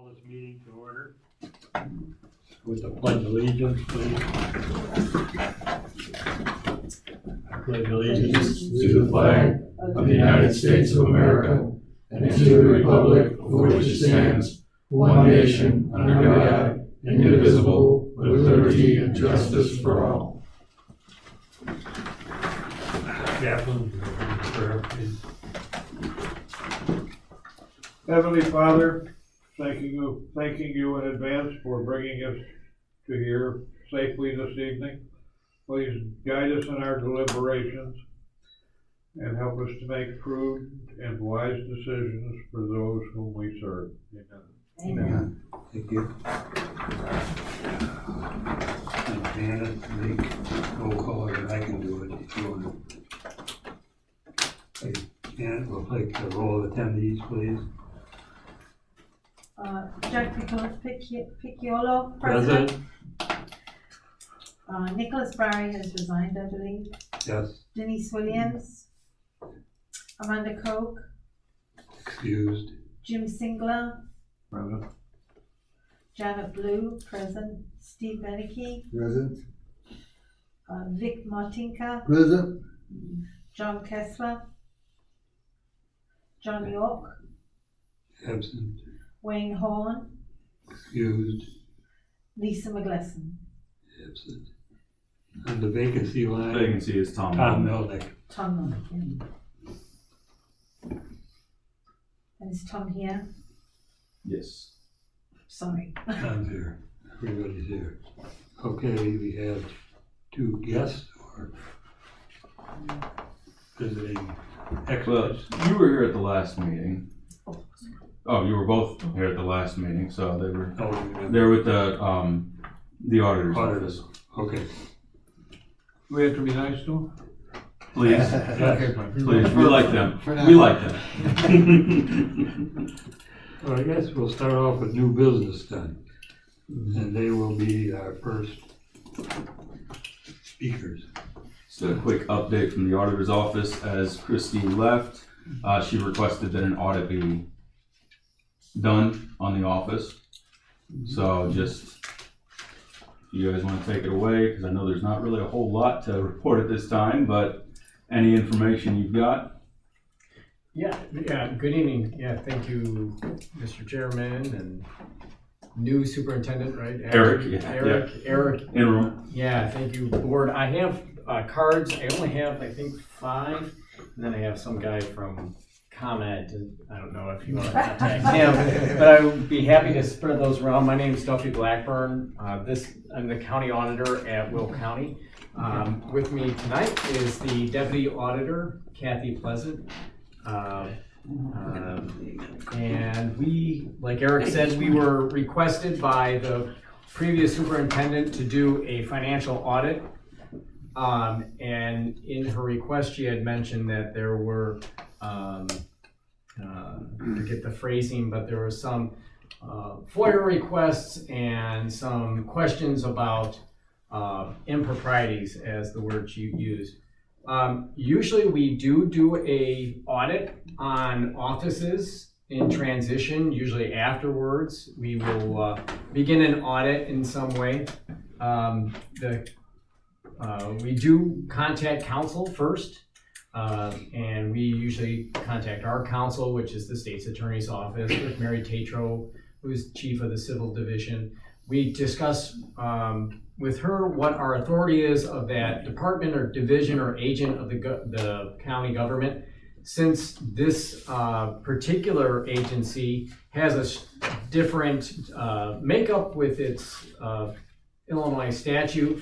call this meeting to order with the pledge of allegiance, please. I pledge allegiance to the flag of the United States of America and to the republic for which it stands, one nation, under God, indivisible, with liberty and justice for all. Chaplain, prayer, please. Heavenly Father, thanking you in advance for bringing us to here safely this evening. Please guide us in our deliberations and help us to make prudent and wise decisions for those whom we serve. Amen. Amen. Thank you. And Janet, make roll call, and I can do it if you want to. Okay, Janet, we'll take the roll of attendees, please. Jack Picciolo, President. Nicholas Barry has resigned, I believe. Yes. Denise Williams. Amanda Koch. Excused. Jim Singler. Present. Janet Blue, present. Steve Beneke. Present. Vic Martinka. Present. John Kessler. John York. Absent. Wayne Horn. Excused. Lisa McGlesson. Absent. And the vacancy line. Vacancy is Tom. Melnick. Tom Mulligan. And is Tom here? Yes. Sorry. Tom's here. Everybody's here. Okay, we have two guests or visiting Well, experts. you were here at the last meeting. Oh, you were both here at the last meeting, so they were Oh, there with the auditor's auditors. office. Okay. We have to be nice to them? Please, Yes. please, we like them. For now. We like them. Well, I guess we'll start off with new business then. And they will be our first speakers. Just a quick update from the auditor's office. As Christy left, she requested that an audit be done on the office. So just, if you guys want to take it away, because I know there's not really a whole lot to report at this time, but any information you've got. Yeah, good evening. Yeah, thank you, Mr. Chairman and new superintendent, right? Eric, yeah, Eric, Interim. yeah, thank you, board. I have cards. I only have, I think, 5, and then I have some guy from ComEd, and I don't know if you want to contact him, but I would be happy to spread those around. My name is Duffy Blackburn. I'm the county auditor at Will County. With me tonight is the deputy auditor, Kathy Pleasant. And we, like Eric said, we were requested by the previous superintendent to do a financial audit. And in her request, she had mentioned that there were, I forget the phrasing, but there were some FOIA requests and some questions about improprieties, as the word she used. Usually we do a audit on offices in transition. Usually afterwards, we will begin an audit in some way. We do contact counsel first, and we usually contact our counsel, which is the state's attorney's office, with Mary Tatro, who's chief of the civil division. We discuss with her what our authority is of that department or division or agent of the county government. Since this particular agency has a different makeup with its Illinois statute,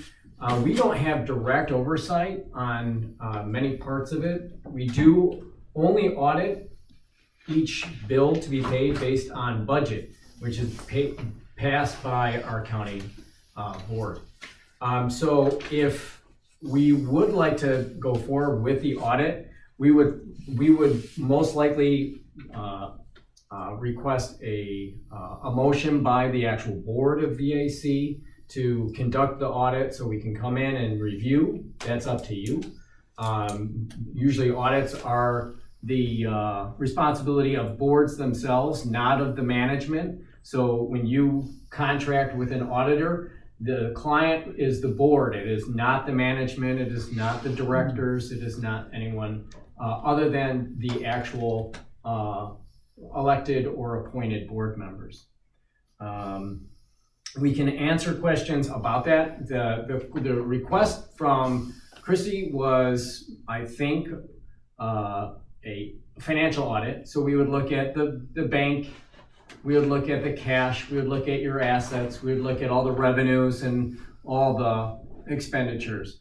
we don't have direct oversight on many parts of it. We do only audit each bill to be paid based on budget, which is passed by our county board. So if we would like to go forward with the audit, we would most likely request a motion by the actual board of VAC to conduct the audit, so we can come in and review. That's up to you. Usually audits are the responsibility of boards themselves, not of the management. So when you contract with an auditor, the client is the board. It is not the management. It is not the directors. It is not anyone other than the actual elected or appointed board members. We can answer questions about that. The request from Christy was, I think, a financial audit. So we would look at the bank, we would look at the cash, we would look at your assets, we would look at all the revenues and all the expenditures.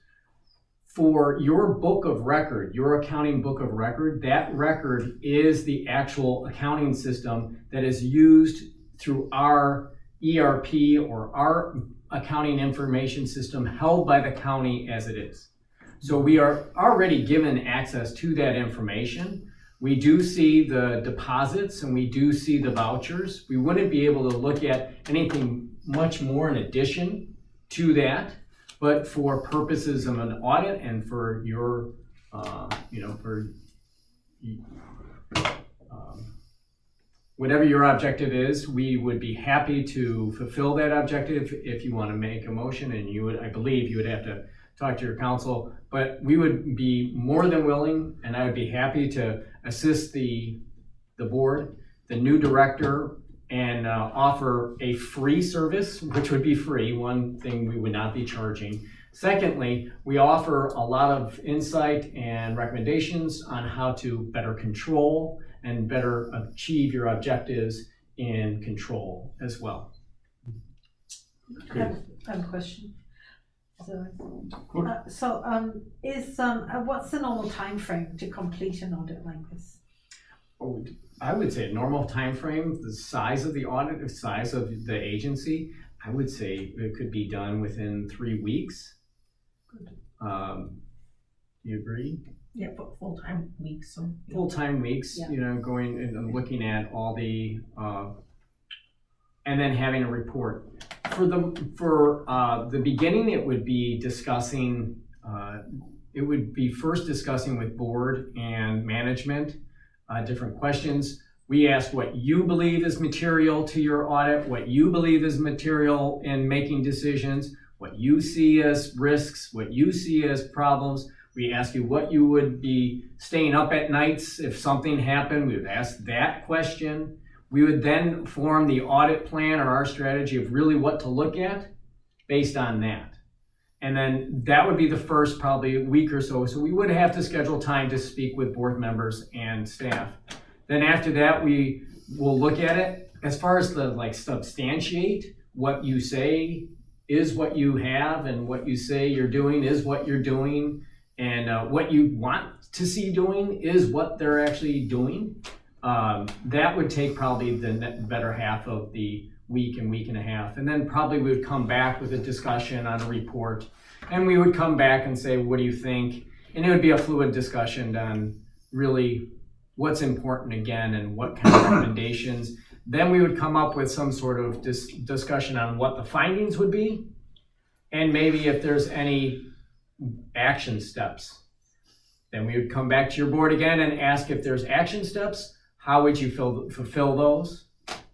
For your book of record, your accounting book of record, that record is the actual accounting system that is used through our ERP or our accounting information system held by the county as it is. So we are already given access to that information. We do see the deposits and we do see the vouchers. We wouldn't be able to look at anything much more in addition to that, but for purposes of an audit and for your, whatever your objective is, we would be happy to fulfill that objective. If you want to make a motion, and you would, I believe you would have to talk to your counsel, but we would be more than willing, and I would be happy to assist the board, the new director, and offer a free service, which would be free, one thing we would not be charging. Secondly, we offer a lot of insight and recommendations on how to better control and better achieve your objectives in control as well. I have a question. What's the normal time frame to complete an audit like this? I would say a normal time frame, the size of the audit, the size of the agency, I would say it could be done within 3 weeks. Good. Do you agree? Yeah, but full-time weeks, so. Full-time weeks, Yeah. Going and looking at all the, and then having a report. For the beginning, it would be discussing, first discussing with board and management, different questions. We ask what you believe is material to your audit, what you believe is material in making decisions, what you see as risks, what you see as problems. We ask you what you would be staying up at nights if something happened. We would ask that question. We would then form the audit plan or our strategy of really what to look at based on that. And then that would be the first probably week or so. So we would have to schedule time to speak with board members and staff. Then after that, we will look at it. As far as the substantiate what you say is what you have, and what you say you're doing is what you're doing, and what you want to see doing is what they're actually doing. That would take probably the better half of the week and a half. And then probably we would come back with a discussion on a report. And we would come back and say, what do you think? And it would be a fluid discussion on really what's important again and what kind of recommendations. Then we would come up with some sort of discussion on what the findings would be. And maybe if there's any action steps. Then we would come back to your board again and ask if there's action steps, how would you fulfill those,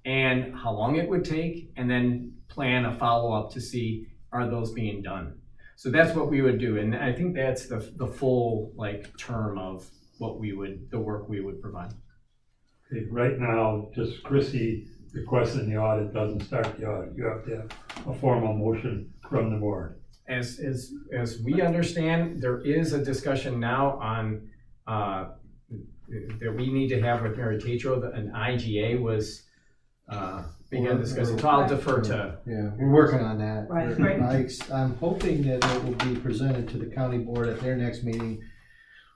and how long it would take, and then plan a follow-up to see are those being done. So that's what we would do, and I think that's the full term of the work we would provide. Okay, right now, just Chrissy requesting the audit doesn't start the audit. You have to have a formal motion from the board. As we understand, there is a discussion now on that we need to have with Mary Tatro. An IGA was began discussing. So I'll defer to. Yeah, we're working on that. Right. I'm hoping that it will be presented to the county board at their next meeting,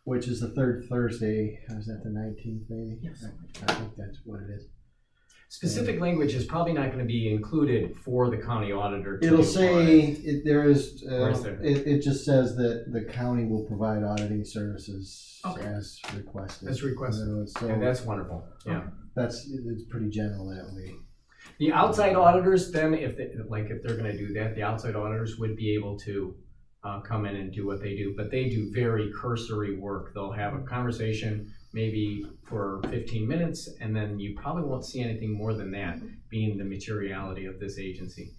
which is the third Thursday. Is that the 19th maybe? Yes. I think that's what it is. Specific language is probably not going to be included for the county auditor. It'll say there is. Or is there? It just says that the county will provide auditing services as requested. As requested. So And that's wonderful. Yeah. it's pretty general that way. The outside auditors, then, if they're going to do that, the outside auditors would be able to come in and do what they do, but they do very cursory work. They'll have a conversation maybe for 15 minutes, and then you probably won't see anything more than that, being the materiality of this agency.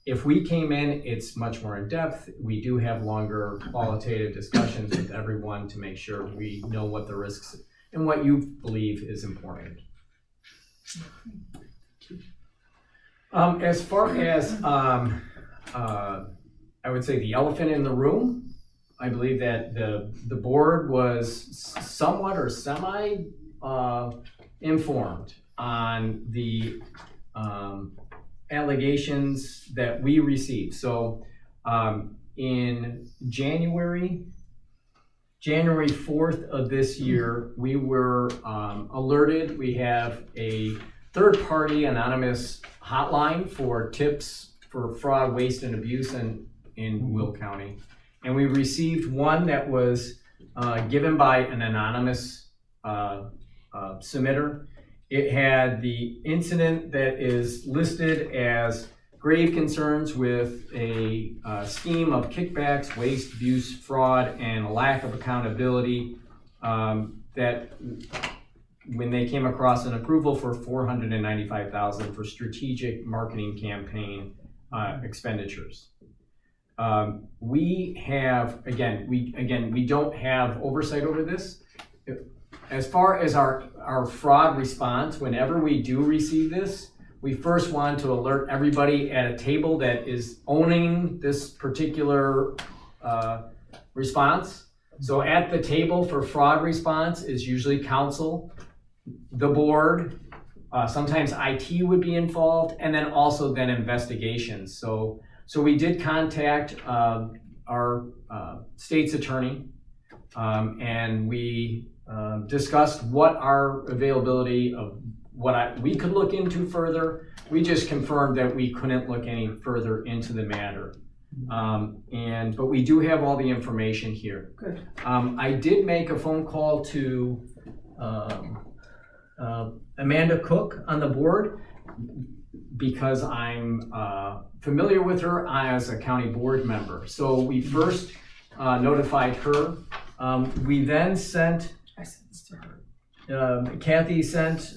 If we came in, it's much more in depth. We do have longer qualitative discussions with everyone to make sure we know what the risks and what you believe is important. As far as I would say the elephant in the room, I believe that the board was somewhat or semi informed on the allegations that we received. So in January 4th of this year, we were alerted. We have a third-party anonymous hotline for tips for fraud, waste, and abuse in Will County. And we received one that was given by an anonymous submitter. It had the incident that is listed as grave concerns with a scheme of kickbacks, waste, abuse, fraud, and a lack of accountability that when they came across an approval for $495,000 for strategic marketing campaign expenditures. We have, we don't have oversight over this. As far as our fraud response, whenever we do receive this, we first want to alert everybody at a table that is owning this particular response. So at the table for fraud response is usually council, the board, sometimes IT would be involved, and then also then investigations. So we did contact our state's attorney, and we discussed what our availability of what we could look into further. We just confirmed that we couldn't look any further into the matter. But we do have all the information here. Good. I did make a phone call to Amanda Cook on the board because I'm familiar with her as a county board member. So we first notified her. We then sent, I sent this to her. Kathy sent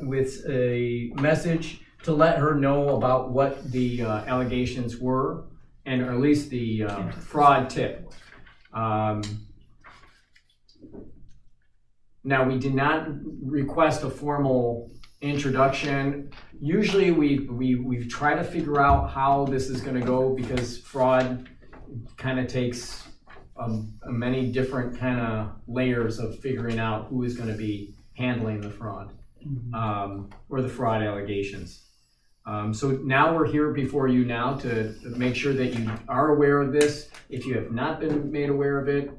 with a message to let her know about what the allegations were, and or at least the fraud tip. Now, we did not request a formal introduction. Usually we try to figure out how this is going to go because fraud kind of takes many different kind of layers of figuring out who is going to be handling the fraud or the fraud allegations. So now we're here before you now to make sure that you are aware of this. If you have not been made aware of it,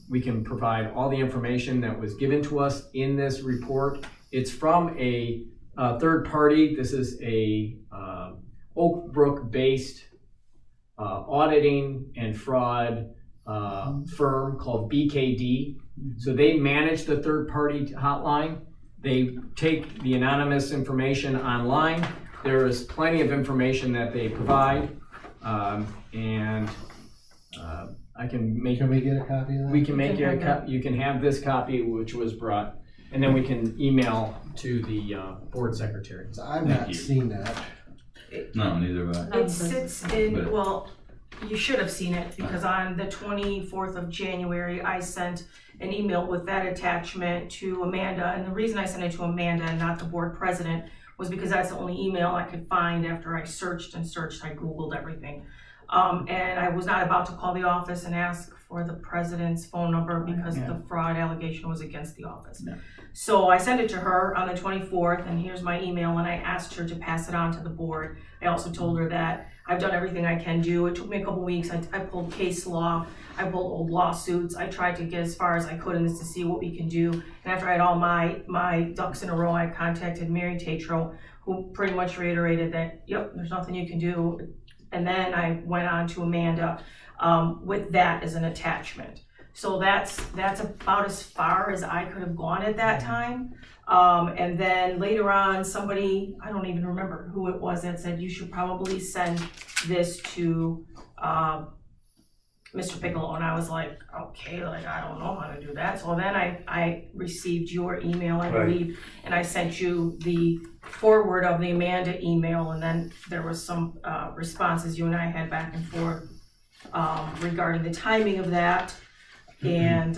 we can provide all the information that was given to us in this report. It's from a third party. This is a Oak Brook-based auditing and fraud firm called BKD. So they manage the third party hotline. They take the anonymous information online. There is plenty of information that they provide, and I can make. Can we get a copy of that? We can make you a copy. You can have this copy, which was brought, and then we can email to the board secretary. So I've not seen that. No, neither have I. It sits in, But- well, you should have seen it because on the 24th of January, I sent an email with that attachment to Amanda. And the reason I sent it to Amanda and not the board president was because that's the only email I could find after I searched and searched. I Googled everything. And I was not about to call the office and ask for the president's phone number because the fraud allegation was against the office. Yeah. So I sent it to her on the 24th, and here's my email, and I asked her to pass it on to the board. I also told her that I've done everything I can do. It took me a couple weeks. I pulled case law. I pulled old lawsuits. I tried to get as far as I could in this to see what we can do. And after I had all my ducks in a row, I contacted Mary Tatro, who pretty much reiterated that, yep, there's nothing you can do. And then I went on to Amanda with that as an attachment. So that's about as far as I could have gone at that time. And then later on, somebody, I don't even remember who it was, that said you should probably send this to Mr. Piccolo, and I was like, okay, like, I don't know how to do that. So then I received your email, I Right. believe, and I sent you the forward of the Amanda email, and then there was some responses you and I had back and forth regarding the timing of that, and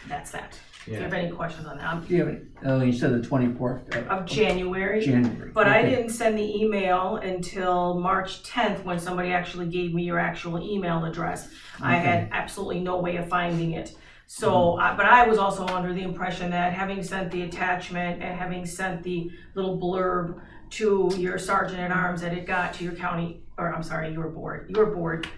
that's that. Do you have any questions on that? Do you have any, oh, you said the 24th Of January. January. But I Okay. didn't send the email until March 10th when somebody actually gave me your actual email address. I had absolutely no way of finding it. So, but I was also under the impression that having sent the attachment and having sent the little blurb to your sergeant at arms, that it got to your county, or I'm sorry, your board,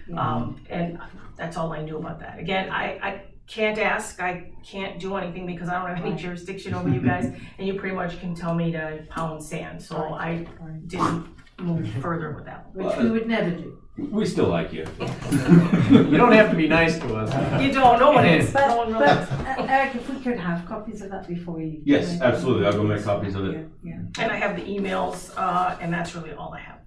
and that's all I knew about that. Again, I can't ask, I can't do anything because I don't have any jurisdiction over you guys, and you pretty much can tell me to pound sand, so I didn't move further with that. Which we would never do. We still like you. You don't have to be nice to us. You don't, no one is, no one But, really but is. Eric, if we could have copies of that before you. Yes, absolutely. I'll go make copies of it. Yeah, And I have the emails, and that's really all I have.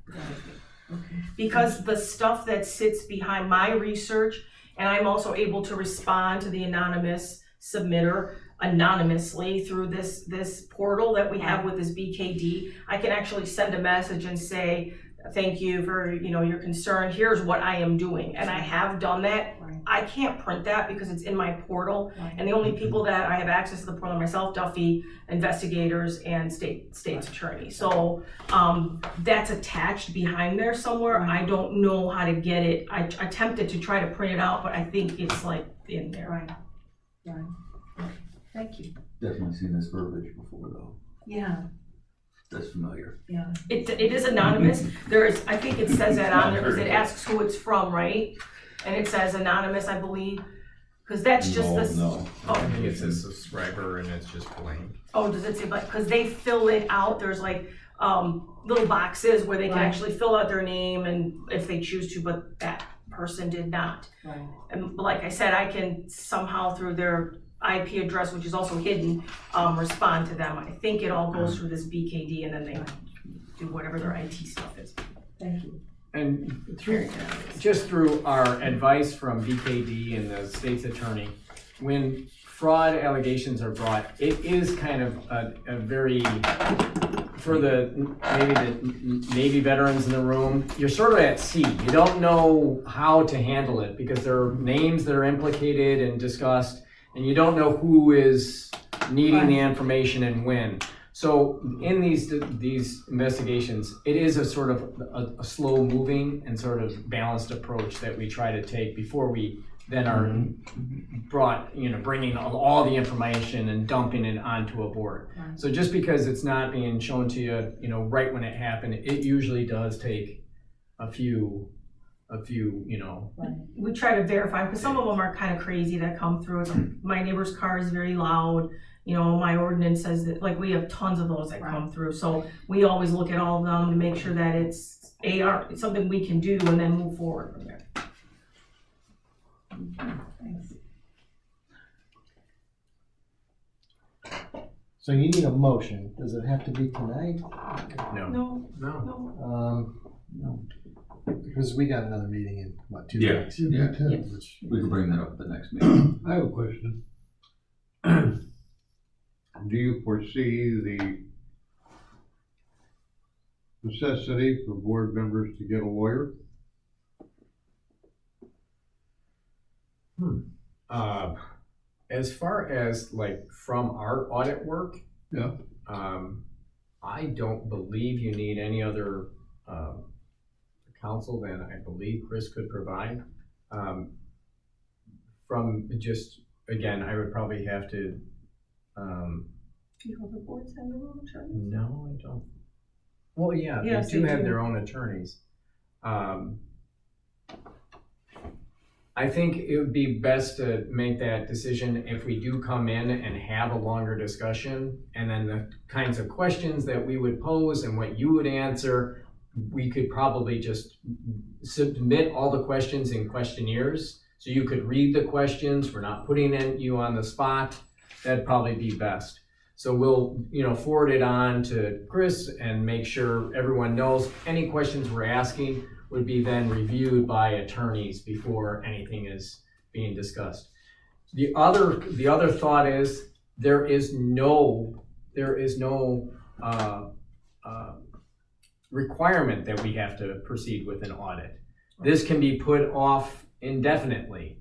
okay. Because the stuff that sits behind my research, and I'm also able to respond to the anonymous submitter anonymously through this portal that we have with this BKD. I can actually send a message and say, thank you for, your concern, here's what I am doing, and I have done that. Right. I can't print that because it's in my portal, Right. and the only people that I have access to the portal are myself, Duffy, investigators, and state's attorney. So that's attached behind there somewhere. I don't know how to get it. I attempted to try to print it out, but I think it's like in there. Right. Thank you. Definitely seen this verbiage before, though. Yeah, That's familiar. yeah. It is anonymous. I think it says that on there because it asks who it's from, right? And it says anonymous, I believe, because that's just this. No. I Oh, think it says subscriber and it's just blank. oh, does it say, but, because they fill it out, there's like, little boxes where they can Right. actually fill out their name and if they choose to, but that person did not. Right. And like I said, I can somehow through their IP address, which is also hidden, respond to them. I think it all goes through this BKD and then they do whatever their IT stuff is. Thank you. And just through our advice from BKD and the state's attorney, when fraud allegations are brought, it is kind of a very, for maybe the Navy veterans in the room, you're sort of at sea. You don't know how to handle it because there are names that are implicated and discussed, and you don't know who is needing the information and when. So in these investigations, it is a sort of a slow moving and sort of balanced approach that we try to take before we then are bringing all the information and dumping it onto a board. Right. So just because it's not being shown to you, right when it happened, it usually does take a few. Right. We try to verify, because some of them are kind of crazy that come through. It's like, my neighbor's car is very loud, my ordinance says that, like, we have tons of those that come through. So we always look at all of them to make sure that it's something we can do and then move forward from there. Thanks. So you need a motion. Does it have to be tonight? No. No. Because we got another meeting in, what, 2 Yeah. weeks? Yeah. Which- We can bring that up at the next meeting. I have a question. Do you foresee the necessity for board members to get a lawyer? As far as like from our audit work, Yeah. I don't believe you need any other counsel than I believe Chris could provide. From just, again, I would probably have to, You have the boards have their own attorneys? no, I don't. Well, yeah, Yes, they do they have do. their own attorneys. I think it would be best to make that decision if we do come in and have a longer discussion, and then the kinds of questions that we would pose and what you would answer, we could probably just submit all the questions in questionnaires, so you could read the questions. We're not putting you on the spot. That'd probably be best. So we'll, forward it on to Chris and make sure everyone knows any questions we're asking. would be then reviewed by attorneys before anything is being discussed. The other thought is there is no requirement that we have to proceed with an audit. This can be put off indefinitely.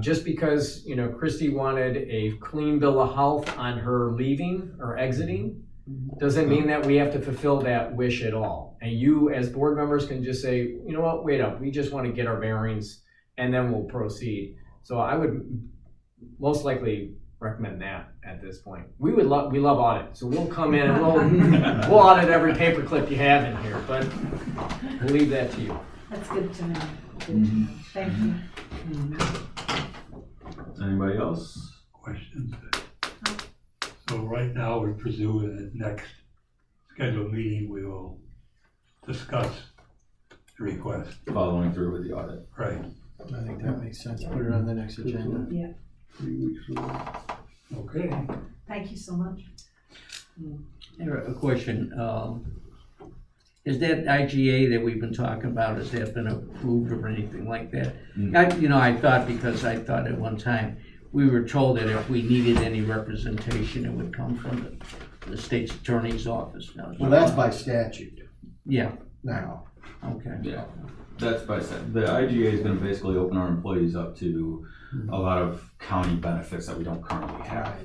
Just because, Christy wanted a clean bill of health on her leaving or exiting, doesn't mean that we have to fulfill that wish at all. And you, as board members, can just say, you know what, wait up, we just want to get our bearings, and then we'll proceed. So I would most likely recommend that at this point. We love audit, so we'll come in and we'll audit every paperclip you have in here, but we'll leave that to you. That's good to know. Good to know. Thank you. Anybody else? Questions? So right now, we presume that next scheduled meeting, we will discuss the request. Following through with the audit. Right. I think that makes sense. Put it on the next agenda. Yeah, 3 weeks from now. Okay. thank you so much. A question, is that IGA that we've been talking about, has that been approved or anything like that? I thought, because I thought at one time, we were told that if we needed any representation, it would come from the state's attorney's office. Well, that's by statute Yeah, now. okay. Yeah, that's by the IGA is going to basically open our employees up to a lot of county benefits that we don't currently have.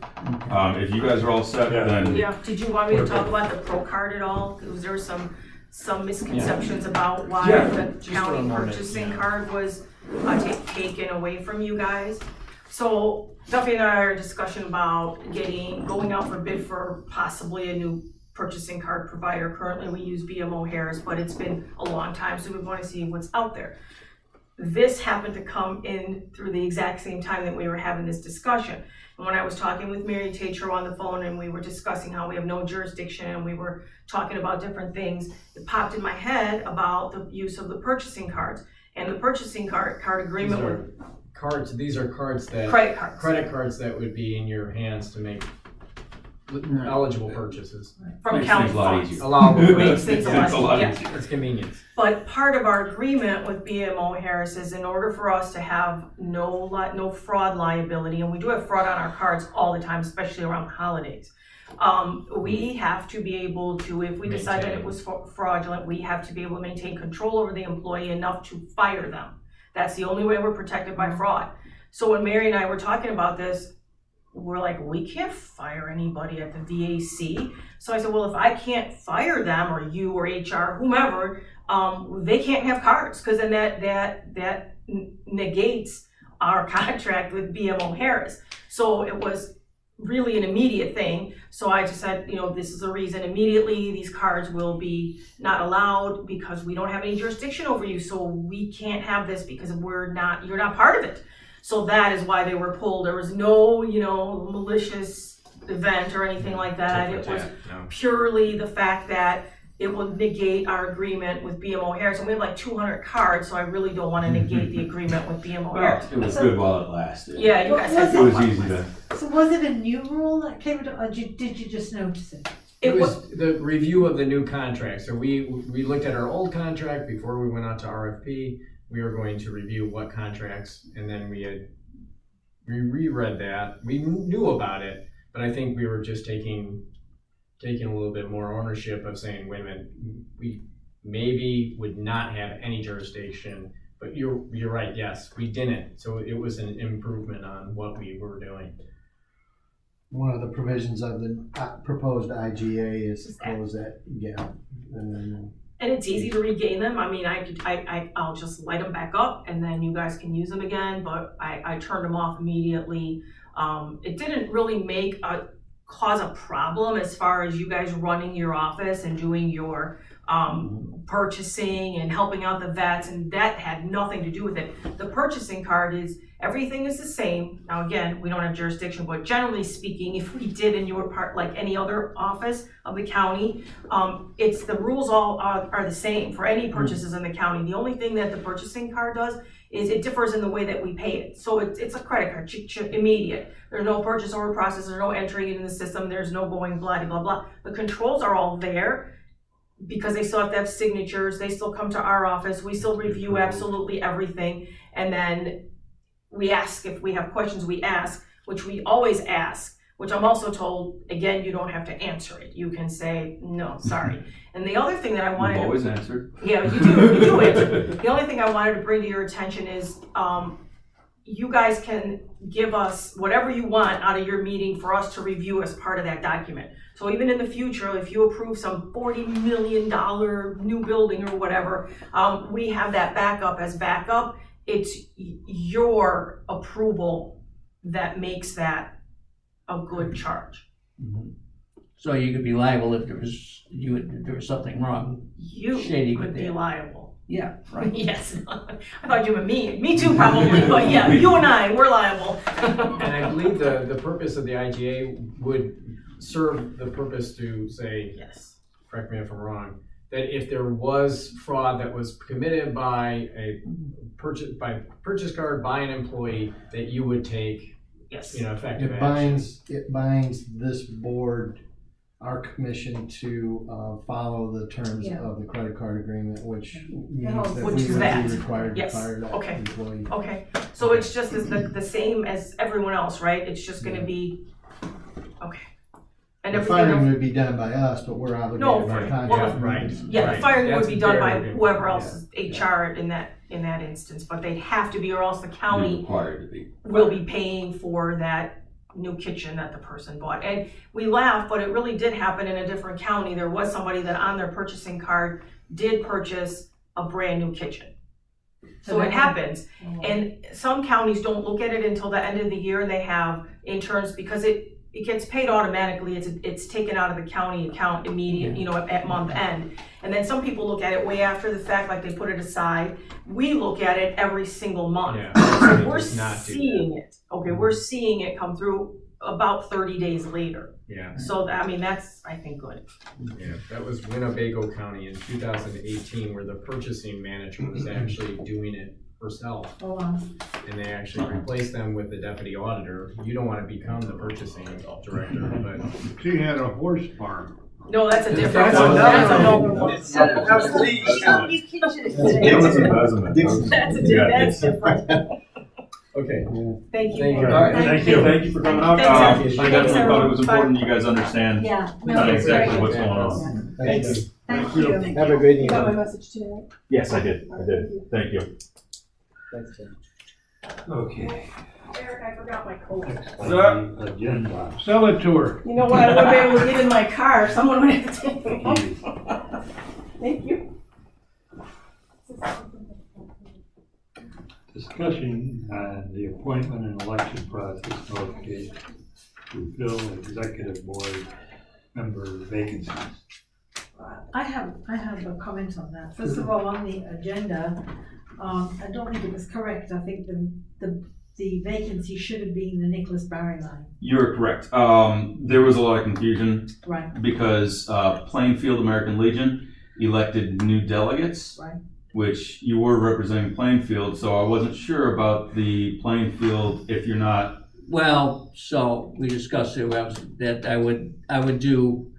If you guys are all set, then Yeah, did you want me to talk about the pro card at all? Because there were some misconceptions about why Yeah, the just for a county moment, purchasing yeah. card was taken away from you guys. So Duffy and I are in discussion about going out for bid for possibly a new purchasing card provider. Currently, we use BMO Harris, but it's been a long time, so we want to see what's out there. This happened to come in through the exact same time that we were having this discussion. And when I was talking with Mary Tatro on the phone and we were discussing how we have no jurisdiction and we were talking about different things, it popped in my head about the use of the purchasing cards. And the purchasing card agreement with These are cards that credit cards that would be in your hands to make eligible purchases. from makes county things a lot funds. easier. Allowable. Makes things a It's a lot yeah. easier. It's convenience. But part of our agreement with BMO Harris is in order for us to have no fraud liability, and we do have fraud on our cards all the time, especially around the holidays. We have to be able to, if we decide that it was fraudulent, we have to be able to maintain control over the employee enough to fire them. That's the only way we're protected by fraud. So when Mary and I were talking about this, we're like, we can't fire anybody at the VAC. So I said, well, if I can't fire them, or you or HR, whomever, they can't have cards, because then that negates our contract with BMO Harris. So it was really an immediate thing. So I just said, this is the reason. Immediately, these cards will be not allowed because we don't have any jurisdiction over you. So we can't have this because you're not part of it. So that is why they were pulled. There was no, malicious event or anything like that. It was purely the fact that it will negate our agreement with BMO Harris. And we have like 200 cards, so I really don't want to negate the agreement with BMO Harris. Well, it was good while it lasted. Yeah, you guys had It was easy to. So was it a new rule that came into, or did you just notice it? It was the review of the new contract. So we looked at our old contract before we went out to RFP. We were going to review what contracts, and then we reread that. We knew about it, but I think we were just taking a little bit more ownership of saying, wait a minute, we maybe would not have any jurisdiction, but you're right, yes, we didn't. So it was an improvement on what we were doing. One of the provisions of the proposed IGA is to close that gap. And it's easy to regain them. I mean, I'll just light them back up and then you guys can use them again, but I turned them off immediately. It didn't really cause a problem as far as you guys running your office and doing your purchasing and helping out the vets, and that had nothing to do with it. The purchasing card is, everything is the same. Now again, we don't have jurisdiction, but generally speaking, if we did in your part, like any other office of the county, it's the rules all are the same for any purchases in the county. The only thing that the purchasing card does is it differs in the way that we pay it. So it's a credit card, immediate. There's no purchase order process, there's no entering it in the system, there's no going blah, blah, blah. The controls are all there. because they still have to have signatures, they still come to our office, we still review absolutely everything. And then we ask, if we have questions, we ask, which we always ask, which I'm also told, again, you don't have to answer it. You can say, no, sorry. And the other thing that I wanted We've to, always answered. yeah, you do answer. The only thing I wanted to bring to your attention is, you guys can give us whatever you want out of your meeting for us to review as part of that document. So even in the future, if you approve some $40 million new building or whatever, we have that backup as backup. It's your approval that makes that a good charge. So you could be liable if there was something wrong. You Shady could with be that. liable. Yeah, right. Yes, I thought you meant me too probably, but yeah, you and I, we're liable. And I believe the purpose of the IGA would serve the purpose to say, Yes. correct me if I'm wrong, that if there was fraud that was committed by a purchase card by an employee, that you would take, Yes. effective It action. binds this board, our commission, to follow the terms Yeah. of the credit card agreement, which means Oh, that which we is would that. be required to Yes. fire that Okay. employee. Okay, so it's just as the same as everyone else, right? It's just gonna be, okay. And The everything firing else, would be done by us, but we're obligated No, by right. contract. Well, right. yeah, the Right. firing would That's be done by their- whoever else is yeah. HR in that instance, but they'd have to be, or else the You're county required to be. will be paying for that new kitchen that the person bought. And we laugh, but it really did happen in a different county. There was somebody that on their purchasing card did purchase a brand new kitchen. So it happens. And some counties don't look at it until the end of the year. They have interns, because it gets paid automatically. It's taken out of the county account immediate, at month end. And then some people look at it way after the fact, like they put it aside. We look at it every single month. Yeah. So It we're does not do seeing it. Okay, we're seeing it come through about 30 days later. Yeah, So, that's, I think, good. yeah. That was Winnebago County in 2018, where the purchasing manager was actually doing it herself. Oh, wow. And they actually replaced them with the deputy auditor. You don't want to become the purchasing director, but She had a horse farm. No, that's a different That's one. another That's another one. one. So you kitchen is That's different. okay. Thank you. Thank you. All right, Thank thank you for coming out. Thanks, I Thanks, definitely thought it everyone. was important you guys understand Yeah. exactly what's going on. Thanks. Thank you. Have a good You got my evening. message too, right? Yes, I did. Thank you. Okay. Eric, I forgot my coat. Next on the agenda. Sell it to her. You know what? I wouldn't be able to get in my car. Someone would have to take me home. Jeez. Thank you. Discussion on the appointment and election process notification to fill executive board member vacancies. I have a comment on that. First of all, on the agenda, I don't think it was correct. I think the vacancy should have been the Nicholas Barry line. You're correct. There was a lot of confusion Right. because Plainfield American Legion elected new delegates, Right. which you were representing Plainfield, so I wasn't sure about the Plainfield if you're not. Well, so we discussed it, that I would do,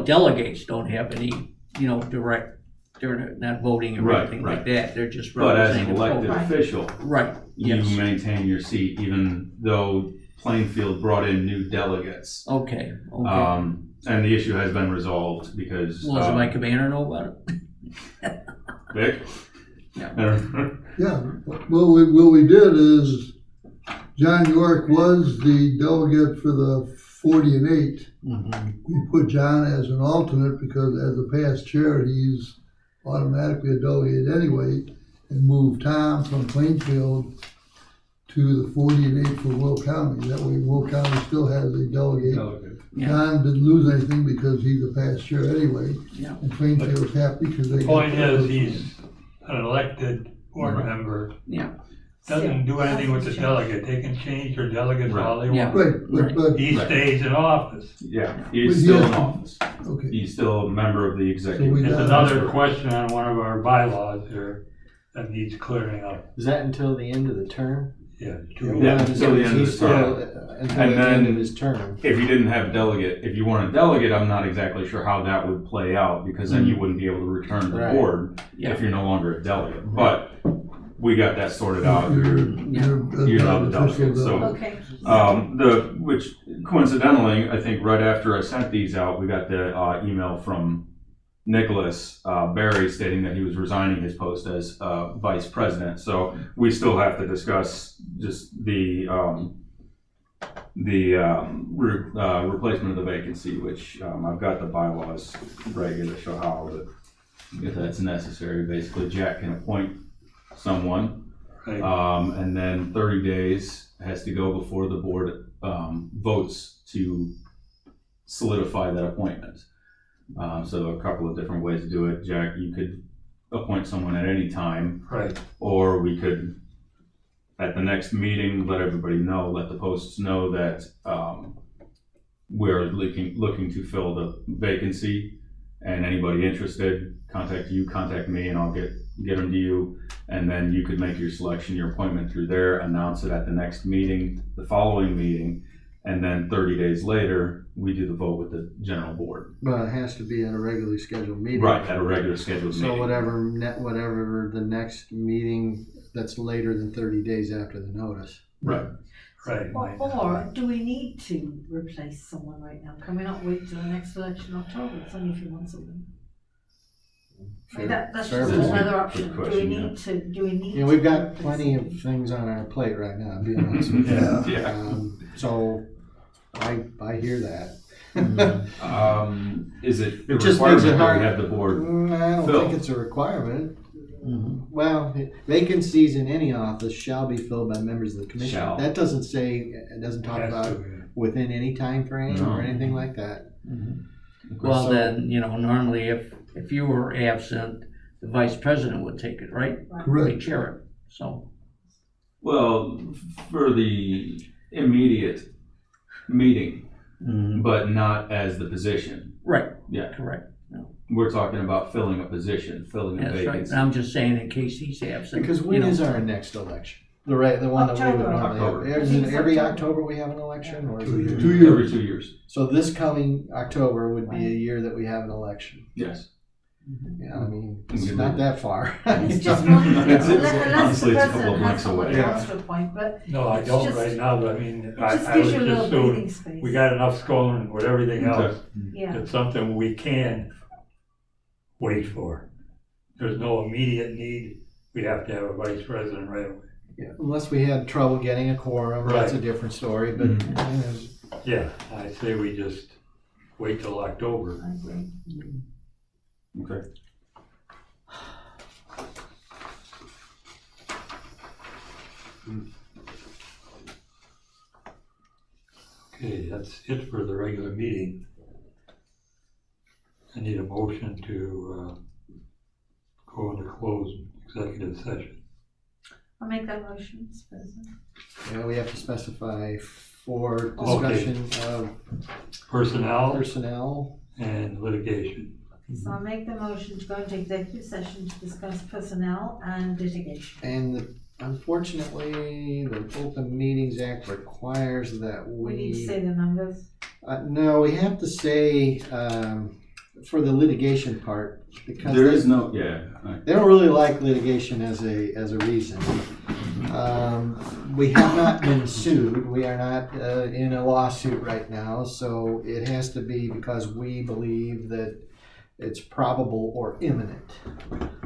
delegates don't have any, direct, they're not voting or Right, anything like right. that, they're just But as representing an the elected vote. Right. official, Right, you yes, maintain your seat even though Plainfield brought in new delegates. okay. And the issue has been resolved because. Well, does my commander know about it? Vic? Yeah. Yeah, what we did is, John York was the delegate for the 40 and 8. We put John as an alternate because as a past chair, he's automatically a delegate anyway, and moved Tom from Plainfield to the 40 and 8 for Will County. That way Will County still has a delegate. Yeah. John didn't lose anything because he's a past chair anyway. Yeah. And Plainfield's happy because they. The point is, he's an elected board member. Yeah. Doesn't do anything with the delegate. They can change their delegates all they Yeah. want. Right, but, He Right. stays in office. Yeah, he's But still he in has- office. okay. He's still a member of the executive. we There's got- another question on one of our bylaws here that needs clearing up. Is that until the end of the term? Yeah, Yeah, until the end of He's the still term. until And the end then- of his term. If you didn't have a delegate, if you weren't a delegate, I'm not exactly sure how that would play out, because then you wouldn't be able to return to the Right. board if you're no longer a delegate. But we got that sorted out. You're not a delegate, so. Okay. Which coincidentally, I think right after I sent these out, we got the email from Nicholas Berry stating that he was resigning his post as vice president. So we still have to discuss just the replacement of the vacancy, which I've got the bylaws right here to show how, if that's necessary. Basically, Jack can appoint someone, Right. and then 30 days has to go before the board votes to solidify that appointment. So a couple of different ways to do it. Jack, you could appoint someone at any time, Right. or we could, at the next meeting, let everybody know, let the posts know that we're looking to fill the vacancy, and anybody interested, contact me, and I'll get them to you, and then you could make your selection, your appointment through there, announce it at the next meeting, the following meeting, and then 30 days later, we do the vote with the general board. But it has to be at a regularly scheduled meeting. Right, at a regular scheduled So meeting. whatever the next meeting that's later than 30 days after the notice. Right. Right. Or do we need to replace someone right now? Can we not wait till the next election in October? It's only a few months away. I mean, that's Fair just point. another option. Good Do we question, need to, do we need? Yeah, we've to got replace plenty of someone? things on our plate right now, to be honest with you. Yeah. Yeah. So I hear that. Is it a It just requirement makes it that hard. we have the board? I don't Phil. think it's a requirement. Well, vacancies in any office shall be filled by members of the commission. Shall. That doesn't say, it doesn't talk Has about to, yeah. within any time frame No. or anything like that. Well, So- then, normally if you were absent, the vice president would take it, right? They Correct. chair it, so. Well, for the immediate meeting, but not as the position. Right, Yeah, correct. we're talking about filling a position, filling a That's right. vacancy. And I'm just saying in case he's absent. Because when is our next election? The one that we would October. normally October. have. Is it every October we have an election, or is it 2 years. Every 2 years, So this coming October would be a year that we have an election. yes. Yeah, I mean, We it's could not do- that far. It's just one, It's- unless honestly, the it's a couple of president months has someone away. who wants to appoint, but No, I It's don't just- right now, but I mean, it I just would gives you a little just assume breathing space. we got enough going with everything Okay. else. Yeah, It's something we can wait for. There's no immediate need. We have to have a vice president right away. Yeah, unless we had trouble getting a quorum, that's a Right. different story, but Yeah, I say we just wait till October. I agree. Okay. Okay, that's it for the regular meeting. I need a motion to go into closed executive session. I'll make that motion, Mr. President. yeah, we have to specify for Okay. discussion of Personnel personnel. and litigation. So I'll make the motion to go into executive session to discuss personnel and litigation. And unfortunately, the Open Meetings Act requires that We need to say the numbers. No, we have to say, for the litigation part, because There they- is no, yeah. they don't really like litigation as a reason. We have not been sued, we are not in a lawsuit right now, so it has to be because we believe that it's probable or imminent.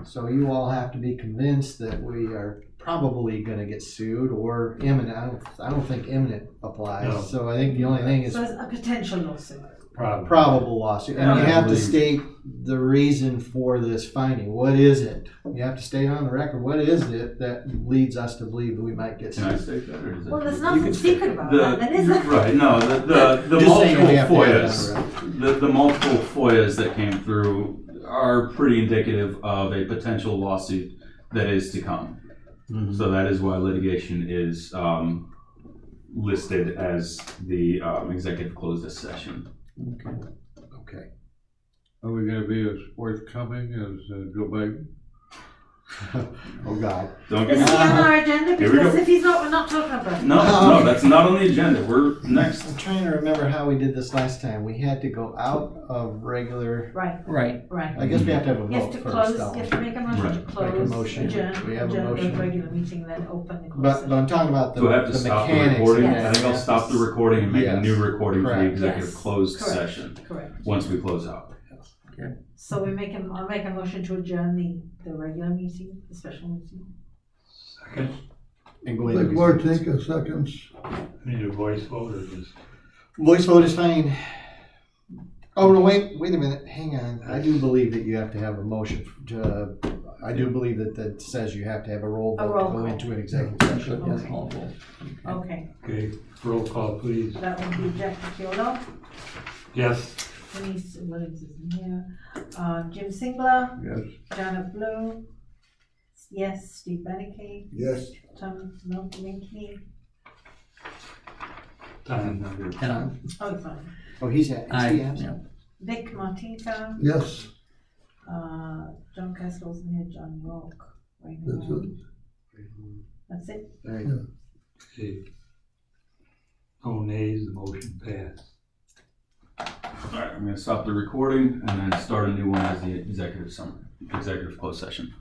So you all have to be convinced that we are probably gonna get sued or imminent. I don't think imminent applies, No. so I think the only thing is So it's a potential lawsuit. Probably. probable lawsuit, and you have to Probably. state the reason for this finding. What is it? You have to state on the record, what is it that leads us to believe that we might get Can I sued? state that, or is it? Well, there's You nothing can secret about that, then, is there? Right, no, the Just saying multiple we have to have it on FOIAs, the record. the multiple FOIAs that came through are pretty indicative of a potential lawsuit that is to come. So that is why litigation is listed as the executive closed session. Okay. Are we gonna be as forthcoming as Joe Biden? Oh, God. Don't get Is me he on wrong. our agenda? Here we Because go. if he's not, we're not talking about it. No, that's not on the agenda. We're next. I'm trying to remember how we did this last time. We had to go out of regular, Right, Right. right. I guess we have to have a You have vote to first, close, though. you have to make a motion to Right. Make a close, motion. adjourn, We have a adjourn motion. the regular meeting, then open the closed But session. I'm talking about the Do I have to the stop the mechanics. recording? Yes. I think I'll stop the recording and make a Yes. new recording for the Correct. executive Yes. closed Correct. session Correct. once we close out. So I'll make a motion to adjourn the regular meeting, the special meeting. Second, And go Like into Martinka seconds. need a voice vote or just? voice vote is fine. Oh, no, wait a minute, hang on. I do believe that you have to have a motion to, I do believe that says you have to have a roll A vote roll to go call. into an executive session. Good, yes, Okay. all vote. Okay, Okay, roll call, please. that would be Jack Kyoto, Yes. Denise Williams isn't here, Jim Singler, Yes. Janet Blue, yes, Steve Beneke, Yes. Tom Milky, Time number. oh, fine, Oh, he's at, I, is he absent? yeah. Vic Martinka, Yes. John Castro's in here, John York, right now. That's it. That's it? There you go. Okay. No nays, the motion passed. All right, I'm gonna stop the recording and then start a new one as the executive summary, executive closed session.